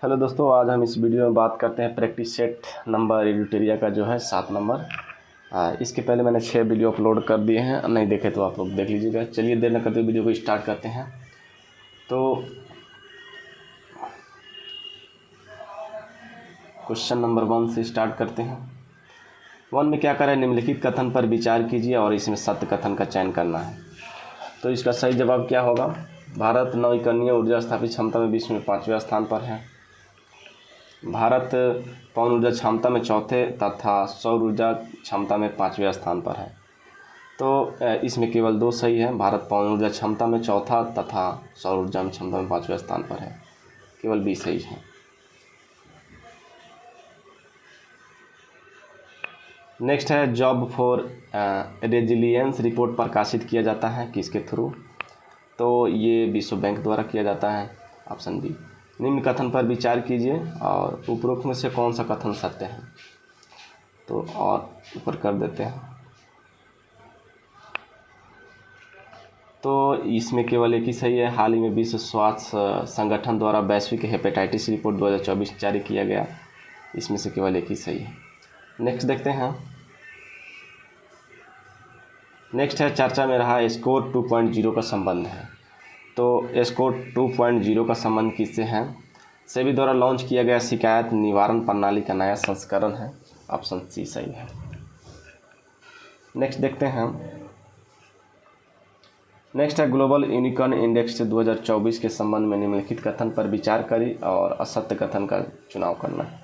Hello दोस्तों, आज हम इस वीडियो में बात करते हैं प्रैक्टिस सेट नंबर एडिटोरिया का जो है 7 नंबर। इसके पहले मैंने 6 वीडियो अपलोड कर दिए हैं, नहीं देखे तो आप लोग देख लीजिएगा। चलिए देर न करते हुए वीडियो को स्टार्ट करते हैं। तो क्वेश्चन नंबर 1 से स्टार्ट करते हैं। 1 में क्या करें, निम्नलिखित कथन पर विचार कीजिए और इसमें सत्य कथन का चयन करना है। तो इसका सही जवाब क्या होगा? भारत नवीकरणीय ऊर्जा स्थापित क्षमता में विश्व में 5वें स्थान पर है। भारत पवन ऊर्जा क्षमता में चौथे तथा सौर ऊर्जा क्षमता में 5वें स्थान पर है। तो इसमें केवल 2 सही है। भारत पवन ऊर्जा क्षमता में चौथा तथा सौर ऊर्जा में क्षमता में 5वें स्थान पर है। केवल 20 सही है। नेक्स्ट है, जॉब फॉर रेजिलियंस रिपोर्ट प्रकाशित किया जाता है किसके थ्रू? तो ये विश्व बैंक द्वारा किया जाता है। Option B. निम्न कथन पर विचार कीजिए और उपरोक्त में से कौन सा कथन सत्य है? तो और ऊपर कर देते हैं। तो इसमें केवल एक ही सही है। हाल ही में विश्व स्वास्थ्य संगठन द्वारा वैश्विक हेपेटाइटिस रिपोर्ट 2024 जारी किया गया। इसमें से केवल एक ही सही है। नेक्स्ट देखते हैं। नेक्स्ट है, चर्चा में रहा स्कोर 2.0 का संबंध है। तो स्कोर 2.0 का संबंध किससे है? सेबी द्वारा लॉन्च किया गया शिकायत निवारण प्रणाली का नया संस्करण है। ऑप्शन सी सही है। नेक्स्ट देखते हैं। नेक्स्ट है, ग्लोबल यूनिकॉर्न इंडेक्स 2024 के संबंध में निम्नलिखित कथन पर विचार करें और असत्य कथन का चुनाव करना है।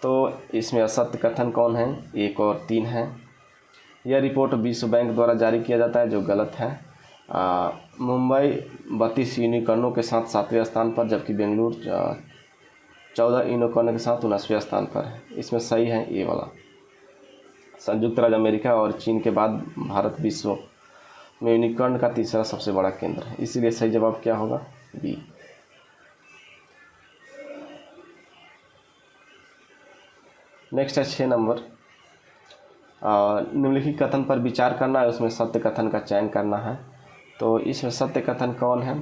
तो इसमें असत्य कथन कौन है? 1 और 3 है। यह रिपोर्ट विश्व बैंक द्वारा जारी किया जाता है, जो गलत है। मुंबई 32 यूनिकॉर्नों के साथ 7वें स्थान पर, जबकि बेंगलुरु 14 यूनिकॉर्न के साथ 19वें स्थान पर है। इसमें सही है ये वाला। संयुक्त राज्य अमेरिका और चीन के बाद भारत विश्व में यूनिकॉर्न का तीसरा सबसे बड़ा केंद्र है, इसीलिए सही जवाब क्या होगा? बी। नेक्स्ट है 6 नंबर। निम्नलिखित कथन पर विचार करना है, उसमें सत्य कथन का चयन करना है। तो इसमें सत्य कथन कौन है?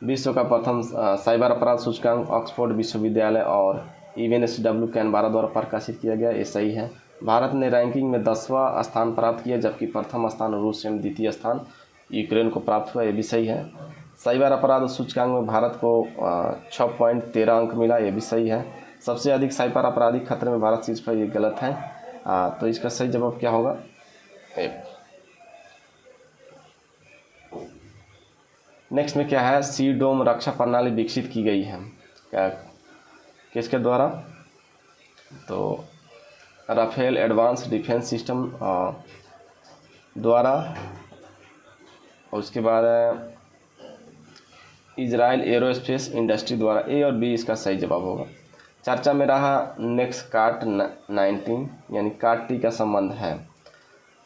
विश्व का प्रथम साइबर अपराध सूचकांक ऑक्सफोर्ड विश्वविद्यालय और यूएनएसडब्ल्यू कैनबरा द्वारा प्रकाशित किया गया, ये सही है। भारत ने रैंकिंग में 10वां स्थान प्राप्त किया, जबकि प्रथम स्थान रूस एवं द्वितीय स्थान यूक्रेन को प्राप्त हुआ, ये भी सही है। साइबर अपराध सूचकांक में भारत को 6.13 अंक मिला, ये भी सही है। सबसे अधिक साइबर आपराधिक खतरे में भारत शीर्ष पर, ये गलत है। तो इसका सही जवाब क्या होगा? नेक्स्ट में क्या है, सी डोम रक्षा प्रणाली विकसित की गई है क्या किसके द्वारा? तो राफेल एडवांस डिफेंस सिस्टम द्वारा। उसके बाद इजराइल एरोस्पेस इंडस्ट्री द्वारा। ए और बी इसका सही जवाब होगा। चर्चा में रहा नेक्स्ट कार्ट 19 यानी कार्ट टी का संबंध है।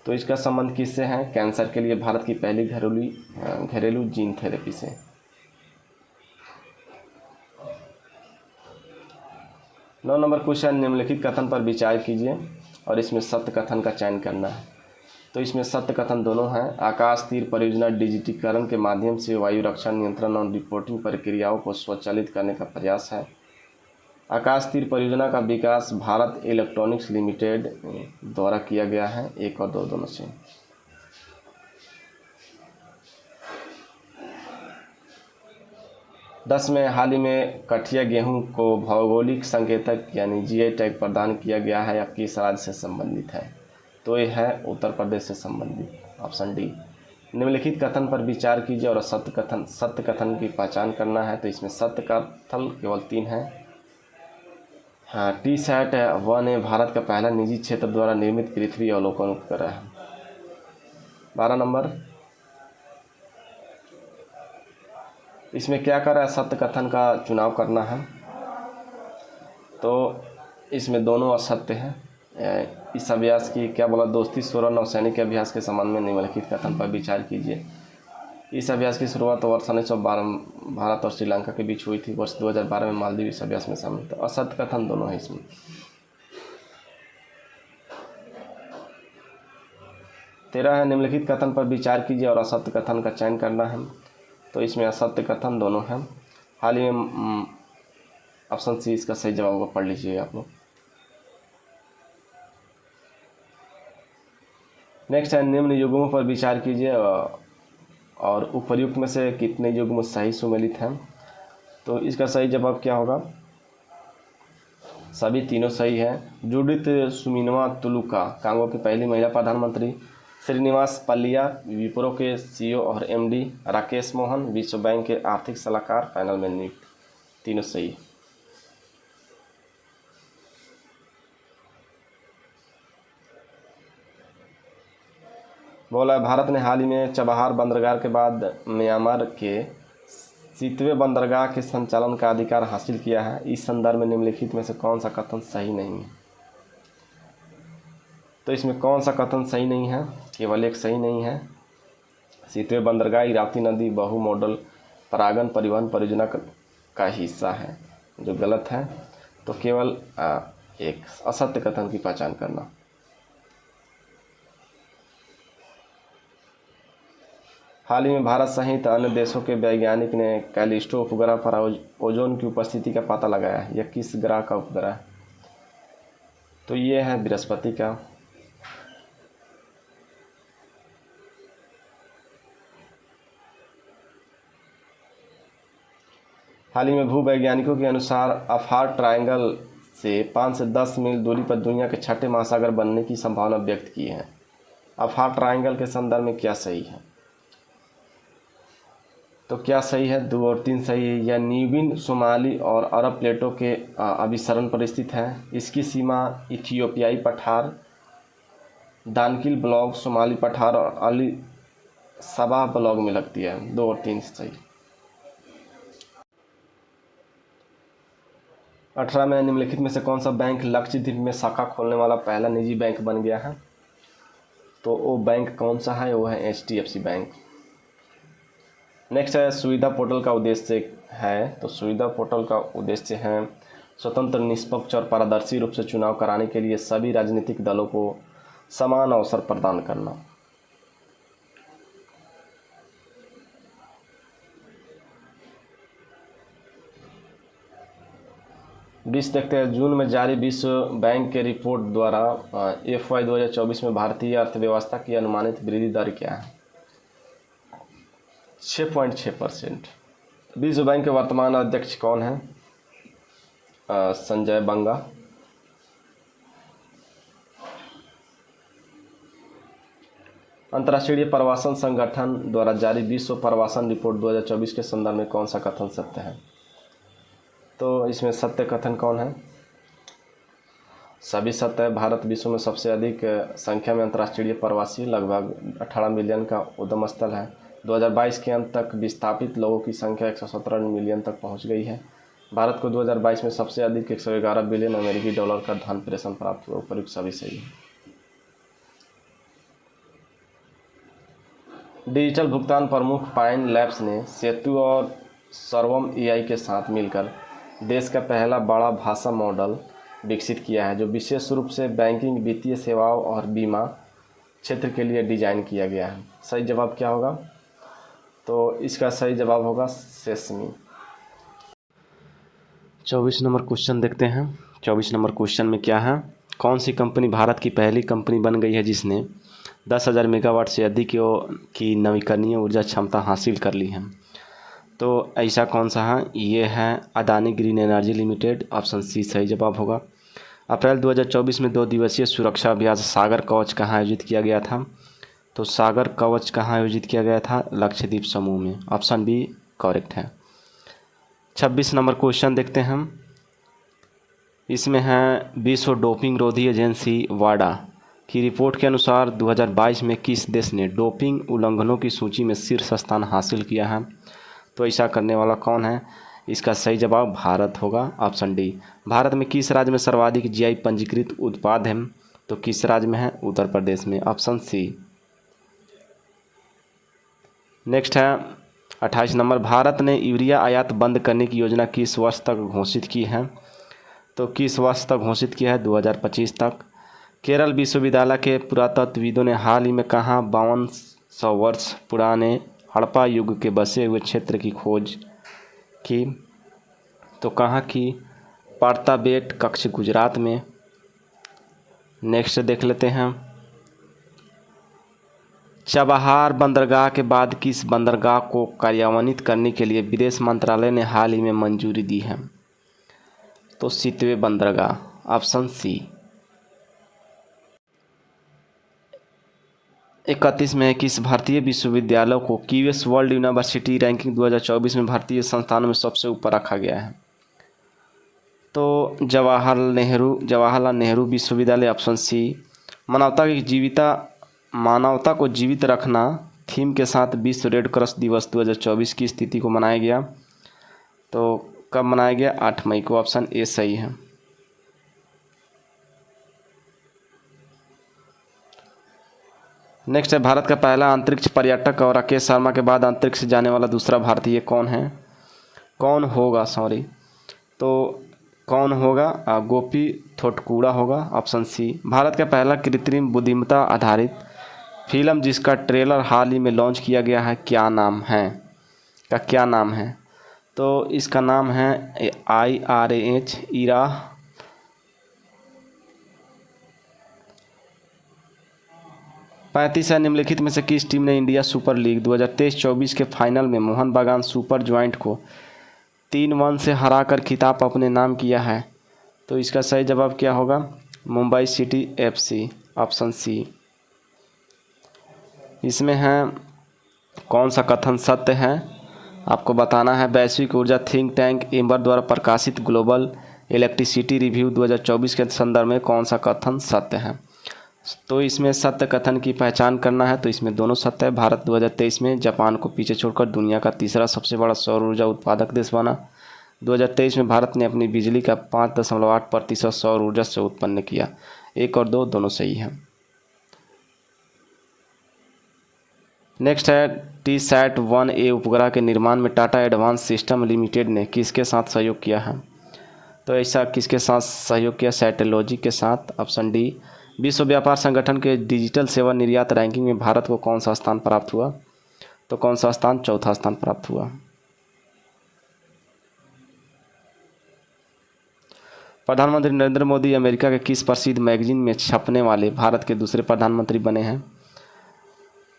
तो इसका संबंध किससे है? कैंसर के लिए भारत की पहली घरेलू जीन थेरेपी से। नौ नंबर क्वेश्चन, निम्नलिखित कथन पर विचार कीजिए और इसमें सत्य कथन का चयन करना है। तो इसमें सत्य कथन दोनों हैं। आकाश तीर परियोजना डिजिटीकरण के माध्यम से वायु रक्षा नियंत्रण और रिपोर्टिंग प्रक्रियाओं को स्वचालित करने का प्रयास है। आकाश तीर परियोजना का विकास भारत इलेक्ट्रॉनिक्स लिमिटेड द्वारा किया गया है। 1 और 2 दोनों से। दस में, हाल ही में कठिया गेहूं को भौगोलिक संकेतक यानी जीआई टैग प्रदान किया गया है, या किस राज्य से संबंधित है? तो ये है उत्तर प्रदेश से संबंधित। Option D. निम्नलिखित कथन पर विचार कीजिए और सत्य कथन की पहचान करना है। तो इसमें सत्य कथन केवल 3 है। हाँ, टी-सैट 1 है भारत का पहला निजी क्षेत्र द्वारा निर्मित पृथ्वी अवलोकन उपग्रह है। 12 नंबर। इसमें क्या कर रहा है? सत्य कथन का चुनाव करना है। तो इसमें दोनों असत्य हैं। इस अभ्यास की क्या बोला? दोस्ती 16 नौसैनिक अभ्यास के संबंध में निम्नलिखित कथन पर विचार कीजिए। इस अभ्यास की शुरुआत वर्ष 1912 भारत और श्रीलंका के बीच हुई थी। वर्ष 2012 में मालदीव इस अभ्यास में शामिल था। असत्य कथन दोनों है इसमें। 13 है, निम्नलिखित कथन पर विचार कीजिए और असत्य कथन का चयन करना है। तो इसमें असत्य कथन दोनों हैं। हाल ही में ऑप्शन सी इसका सही जवाब होगा, पढ़ लीजिए आप लोग। नेक्स्ट है निम्न युग्मों पर विचार कीजिए और उपर्युक्त में से कितने युग्म सही सुमेलित हैं। तो इसका सही जवाब क्या होगा, सभी तीनों सही है। जूडिथ सुमिनवा तुलुका कांगो की पहली महिला प्रधानमंत्री, श्रीनिवास पल्लिया विप्रो के सीईओ और एमडी, राकेश मोहन विश्व बैंक के आर्थिक सलाहकार पैनल में नियुक्त, तीनों सही। बोला भारत ने हाल ही में चबहार बंदरगाह के बाद म्यांमार के सीतवे बंदरगाह के संचालन का अधिकार हासिल किया है। इस संदर्भ में निम्नलिखित में से कौन सा कथन सही नहीं है। तो इसमें कौन सा कथन सही नहीं है, केवल एक सही नहीं है। सीतवे बंदरगाह इरावती नदी बहु मॉडल परागन परिवहन परियोजना का हिस्सा है, जो गलत है। तो केवल एक असत्य कथन की पहचान करना। हाल ही में भारत सहित अन्य देशों के वैज्ञानिक ने कैलिस्टो उपग्रह पर ओजोन की उपस्थिति का पता लगाया है। यह किस ग्रह का उपग्रह है? तो ये है बृहस्पति का। हाल ही में भूवैज्ञानिकों के अनुसार अफार ट्रायंगल से 5 से 10 मील दूरी पर दुनिया के छठे महासागर बनने की संभावना व्यक्त की है। अफार ट्रायंगल के संदर्भ में क्या सही है? तो क्या सही है, 2 और 3 सही है। यह न्यूबिन, सोमाली और अरब प्लेटों के अभिसरण पर स्थित है। इसकी सीमा इथियोपियाई पठार, दानकिल ब्लॉक, सोमाली पठार और अली सबाह ब्लॉक में लगती है। 2 और 3 सही। 18 में निम्नलिखित में से कौन सा बैंक लक्षद्वीप में शाखा खोलने वाला पहला निजी बैंक बन गया है? तो वो बैंक कौन सा है? वो है HDFC बैंक। नेक्स्ट है सुविधा पोर्टल का उद्देश्य है। तो सुविधा पोर्टल का उद्देश्य है स्वतंत्र, निष्पक्ष और पारदर्शी रूप से चुनाव कराने के लिए सभी राजनीतिक दलों को समान अवसर प्रदान करना। बीस देखते हैं, जून में जारी विश्व बैंक के रिपोर्ट द्वारा FY 2024 में भारतीय अर्थव्यवस्था की अनुमानित वृद्धि दर क्या है? 6.6%। विश्व बैंक के वर्तमान अध्यक्ष कौन है? संजय बंगा। अंतर्राष्ट्रीय प्रवासन संगठन द्वारा जारी विश्व प्रवासन रिपोर्ट 2024 के संदर्भ में कौन सा कथन सत्य है? तो इसमें सत्य कथन कौन है? सभी सत्य है। भारत विश्व में सबसे अधिक संख्या में अंतर्राष्ट्रीय प्रवासी, लगभग 18 मिलियन का उद्गम स्थल है। 2022 के अंत तक विस्थापित लोगों की संख्या 117 मिलियन तक पहुंच गई है। भारत को 2022 में सबसे अधिक 111 बिलियन अमेरिकी डॉलर का धन प्रेषण प्राप्त हुआ। उपयुक्त सभी सही है। डिजिटल भुगतान प्रमुख पाइन लैब्स ने सेतु और सर्वम AI के साथ मिलकर देश का पहला बड़ा भाषा मॉडल विकसित किया है, जो विशेष रूप से बैंकिंग, वित्तीय सेवाओं और बीमा क्षेत्र के लिए डिजाइन किया गया है। सही जवाब क्या होगा? तो इसका सही जवाब होगा सेसमी। 24 नंबर क्वेश्चन देखते हैं। 24 नंबर क्वेश्चन में क्या है, कौन सी कंपनी भारत की पहली कंपनी बन गई है जिसने 10,000 मेगावाट से अधिक की नवीकरणीय ऊर्जा क्षमता हासिल कर ली है? तो ऐसा कौन सा है? ये है Adani green energy limited. Option C सही जवाब होगा। अप्रैल 2024 में 2 दिवसीय सुरक्षा अभ्यास सागर कवच कहाँ आयोजित किया गया था? तो सागर कवच कहाँ आयोजित किया गया था? लक्षद्वीप समूह में। ऑप्शन बी करेक्ट है। 26 नंबर क्वेश्चन देखते हैं हम। इसमें है विश्व डोपिंग रोधी एजेंसी वाडा की रिपोर्ट के अनुसार 2022 में किस देश ने डोपिंग उल्लंघनों की सूची में शीर्ष स्थान हासिल किया है? तो ऐसा करने वाला कौन है? इसका सही जवाब भारत होगा। Option D. भारत में किस राज्य में सर्वाधिक GI पंजीकृत उत्पाद हैं? तो किस राज्य में है? उत्तर प्रदेश में। Option C. नेक्स्ट है 28 नंबर, भारत ने यूरिया आयात बंद करने की योजना किस वर्ष तक घोषित की है? तो किस वर्ष तक घोषित किया है? 2025 तक। केरल विश्वविद्यालय के पुरातत्वविदों ने हाल ही में कहाँ 5200 वर्ष पुराने हड़प्पा युग के बसे हुए क्षेत्र की खोज की? तो कहाँ की? पार्ताबेट कच्छ गुजरात में। नेक्स्ट देख लेते हैं, चबहार बंदरगाह के बाद किस बंदरगाह को कार्यान्वित करने के लिए विदेश मंत्रालय ने हाल ही में मंजूरी दी है? तो सितवे बंदरगाह, ऑप्शन सी। 31 में किस भारतीय विश्वविद्यालय को क्यूएस वर्ल्ड यूनिवर्सिटी रैंकिंग 2024 में भारतीय संस्थानों में सबसे ऊपर रखा गया है? तो जवाहरलाल नेहरू विश्वविद्यालय, ऑप्शन सी। मानवता को जीवित रखना थीम के साथ विश्व रेड क्रॉस दिवस 2024 की स्थिति को मनाया गया। तो कब मनाया गया? 8 मई को। ऑप्शन ए सही है। नेक्स्ट है, भारत का पहला अंतरिक्ष पर्यटक और राकेश शर्मा के बाद अंतरिक्ष जाने वाला दूसरा भारतीय कौन है? कौन होगा? तो कौन होगा? गोपी थोटकुड़ा होगा, ऑप्शन सी। भारत का पहला कृत्रिम बुद्धिमत्ता आधारित फिल्म जिसका ट्रेलर हाल ही में लॉन्च किया गया है, क्या नाम है? तो इसका नाम है IRAH, इरा। 35 है, निम्नलिखित में से किस टीम ने इंडिया सुपर लीग 2023-24 के फाइनल में मोहन बागान सुपर जॉइंट को 3-1 से हराकर खिताब अपने नाम किया है? तो इसका सही जवाब क्या होगा? Mumbai city FC, option C. इसमें है कौन सा कथन सत्य है? आपको बताना है। वैश्विक ऊर्जा थिंक टैंक एम्बर द्वारा प्रकाशित ग्लोबल इलेक्ट्रिसिटी रिव्यू 2024 के संदर्भ में कौन सा कथन सत्य है? तो इसमें सत्य कथन की पहचान करना है। तो इसमें दोनों सत्य है। भारत 2023 में जापान को पीछे छोड़कर दुनिया का तीसरा सबसे बड़ा सौर ऊर्जा उत्पादक देश बना। 2023 में भारत ने अपनी बिजली का 5.8% सौर ऊर्जा से उत्पन्न किया। 1 और 2 दोनों सही हैं। नेक्स्ट है, TSAT-1A उपग्रह के निर्माण में टाटा एडवांस सिस्टम लिमिटेड ने किसके साथ सहयोग किया है? तो ऐसा किसके साथ सहयोग किया? सैटेलॉजी के साथ, ऑप्शन डी। विश्व व्यापार संगठन के डिजिटल सेवा निर्यात रैंकिंग में भारत को कौन सा स्थान प्राप्त हुआ? तो कौन सा स्थान? चौथा स्थान प्राप्त हुआ। प्रधानमंत्री नरेंद्र मोदी अमेरिका के किस प्रसिद्ध मैगजीन में छपने वाले भारत के दूसरे प्रधानमंत्री बने हैं?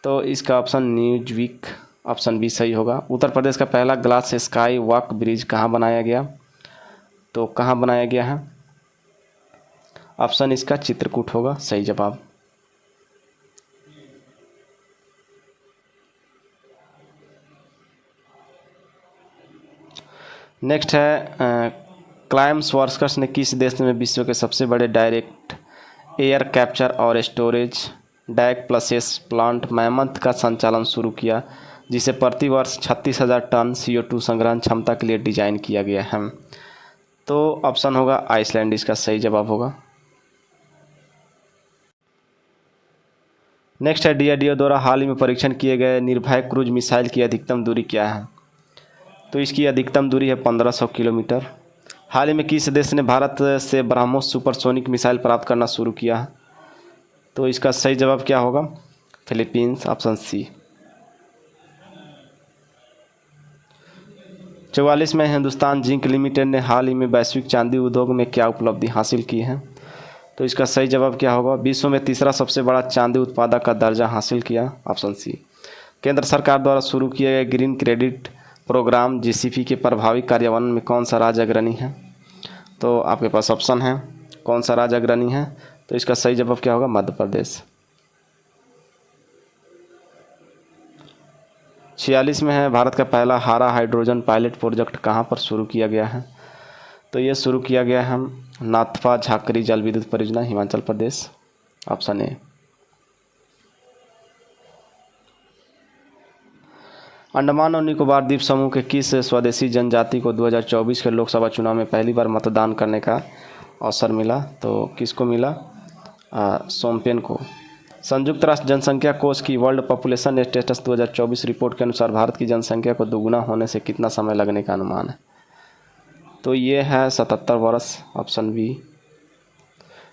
तो इसका ऑप्शन न्यूज़वीक, ऑप्शन बी सही होगा। उत्तर प्रदेश का पहला ग्लास स्काई वॉक ब्रिज कहाँ बनाया गया? तो कहाँ बनाया गया है? ऑप्शन इसका चित्रकूट होगा, सही जवाब। नेक्स्ट है, क्लाइम्सवर्क्स ने किस देश में विश्व के सबसे बड़े डायरेक्ट एयर कैप्चर और storage DAC plus S plant Mammoth का संचालन शुरू किया, जिसे प्रति वर्ष 36,000 टन CO2 संग्रहण क्षमता के लिए डिजाइन किया गया है? तो ऑप्शन होगा आइसलैंड, इसका सही जवाब होगा। नेक्स्ट है, DRDO द्वारा हाल ही में परीक्षण किए गए निर्भय क्रूज मिसाइल की अधिकतम दूरी क्या है? तो इसकी अधिकतम दूरी है 1500 किलोमीटर। हाल ही में किस देश ने भारत से ब्रह्मोस सुपरसोनिक मिसाइल प्राप्त करना शुरू किया है? तो इसका सही जवाब क्या होगा? Philippines, option C. 44 में हिंदुस्तान जिंक लिमिटेड ने हाल ही में वैश्विक चांदी उद्योग में क्या उपलब्धि हासिल की है? तो इसका सही जवाब क्या होगा? विश्व में तीसरा सबसे बड़ा चांदी उत्पादक का दर्जा हासिल किया, ऑप्शन सी। केंद्र सरकार द्वारा शुरू किए गए ग्रीन क्रेडिट प्रोग्राम GCP के प्रभावी कार्यान्वयन में कौन सा राज्य अग्रणी है? तो आपके पास ऑप्शन है, कौन सा राज्य अग्रणी है? तो इसका सही जवाब क्या होगा? मध्य प्रदेश। 46 में है, भारत का पहला हारा हाइड्रोजन पायलट प्रोजेक्ट कहाँ पर शुरू किया गया है? तो ये शुरू किया गया है नाथपा झाकरी जल विद्युत परियोजना, हिमाचल प्रदेश, ऑप्शन ए। अंडमान और निकोबार द्वीप समूह के किस स्वदेशी जनजाति को 2024 के लोकसभा चुनाव में पहली बार मतदान करने का अवसर मिला? तो किसको मिला? सोमपेन को। संयुक्त राष्ट्र जनसंख्या कोष की वर्ल्ड पॉपुलेशन स्टेटस 2024 रिपोर्ट के अनुसार भारत की जनसंख्या को दोगुना होने से कितना समय लगने का अनुमान है? तो ये है 77 वर्ष, ऑप्शन बी।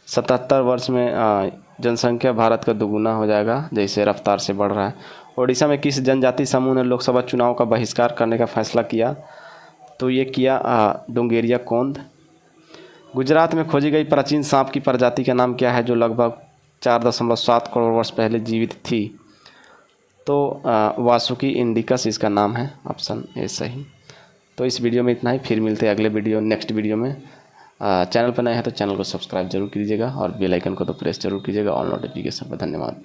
77 वर्ष में जनसंख्या भारत का दोगुना हो जाएगा जैसे रफ्तार से बढ़ रहा है। ओडिशा में किस जनजाति समूह ने लोकसभा चुनाव का बहिष्कार करने का फैसला किया? तो ये किया डोंगेरिया कोंद। गुजरात में खोजी गई प्राचीन सांप की प्रजाति का नाम क्या है जो लगभग 4.7 करोड़ वर्ष पहले जीवित थी? तो वासुकी इंडिकस इसका नाम है, ऑप्शन ए सही। तो इस वीडियो में इतना ही, फिर मिलते हैं अगले वीडियो नेक्स्ट वीडियो में। चैनल पर नए हैं तो चैनल को सब्सक्राइब जरूर कीजिएगा और बेल आइकन को तो प्रेस जरूर कीजिएगा, ऑल नोटिफिकेशन पर। धन्यवाद।